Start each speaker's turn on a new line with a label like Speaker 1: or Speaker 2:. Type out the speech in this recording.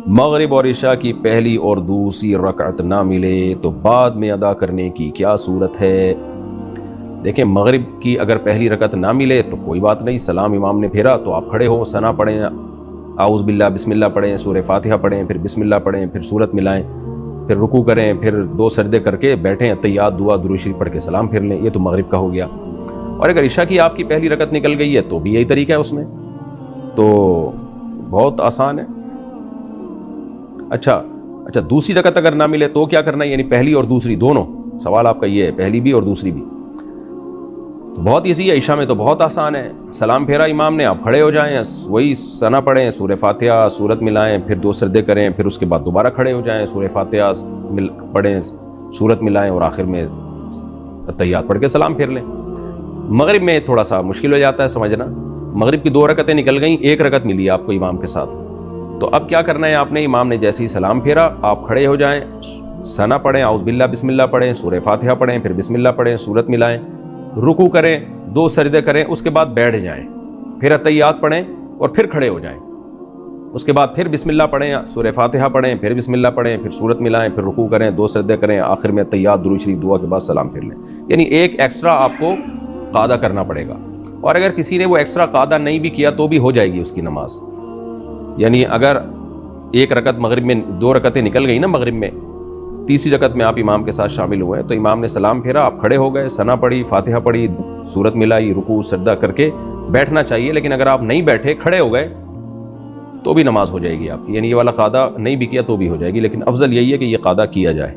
Speaker 1: मगरिब और इशा की पहली और दूसरी रकअत ना मिले तो बाद में अदा करने की क्या सूरत है? देखें, मगरिब की अगर पहली रकअत ना मिले तो कोई बात नहीं, सलाम इमाम ने फेरा तो आप खड़े हो, सना पढ़ें, आउज़ बिल्लाह बिस्मिल्लाह पढ़ें, सूरह फातिहा पढ़ें, फिर बिस्मिल्लाह पढ़ें, फिर सूरत मिलाएं, फिर रुकू करें, फिर 2 सजदे करके बैठें, अत्तहियात दुआ दुरूद शरीफ पढ़ के सलाम फिर लें। ये तो मगरिब का हो गया। और अगर इशा की आपकी पहली रकअत निकल गई है तो भी यही तरीका है उसमें, तो बहुत आसान है। अच्छा, दूसरी रकअत अगर ना मिले तो क्या करना है? यानी पहली और दूसरी दोनों, सवाल आपका ये है, पहली भी और दूसरी भी। तो बहुत ईजी है, इशा में तो बहुत आसान है। सलाम फेरा इमाम ने, आप खड़े हो जाएं, वही सना पढ़ें, सूरह फातिहा, सूरत मिलाएं, फिर 2 सजदे करें, फिर उसके बाद दोबारा खड़े हो जाएं, सूरह फातिहा पढ़ें, सूरत मिलाएं और आखिर में अत्तहियात पढ़ के सलाम फिर लें। मगरिब में थोड़ा सा मुश्किल हो जाता है समझना। मगरिब की 2 रकतें निकल गई, 1 रकत मिली आपको इमाम के साथ, तो अब क्या करना है आपने? इमाम ने जैसे ही सलाम फेरा, आप खड़े हो जाएं, सना पढ़ें, आउज़ बिल्लाह बिस्मिल्लाह पढ़ें, सूरह फातिहा पढ़ें, फिर बिस्मिल्लाह पढ़ें, सूरत मिलाएं, रुकू करें, 2 सजदे करें, उसके बाद बैठ जाएं, फिर अत्तहियात पढ़ें और फिर खड़े हो जाएं। उसके बाद फिर बिस्मिल्लाह पढ़ें, सूरह फातिहा पढ़ें, फिर बिस्मिल्लाह पढ़ें, फिर सूरत मिलाएं, फिर रुकू करें, 2 सजदे करें, आखिर में अत्तहियात दुरूद शरीफ दुआ के बाद सलाम फिर लें। यानी एक एक्स्ट्रा आपको कादा करना पड़ेगा। और अगर किसी ने वो एक्स्ट्रा कादा नहीं भी किया तो भी हो जाएगी उसकी नमाज। यानी अगर 1 रकत मगरिब में, 2 रकतें निकल गई ना मगरिब में, तीसरी रकत में आप इमाम के साथ शामिल हुए हैं, तो इमाम ने सलाम फेरा, आप खड़े हो गए, सना पढ़ी, फातिहा पढ़ी, सूरत मिलाई, रुकू सजदा करके बैठना चाहिए। लेकिन अगर आप नहीं बैठे, खड़े हो गए, तो भी नमाज हो जाएगी आपकी। यानी ये वाला कादा नहीं भी किया तो भी हो जाएगी, लेकिन अफजल यही है कि ये कादा किया जाए।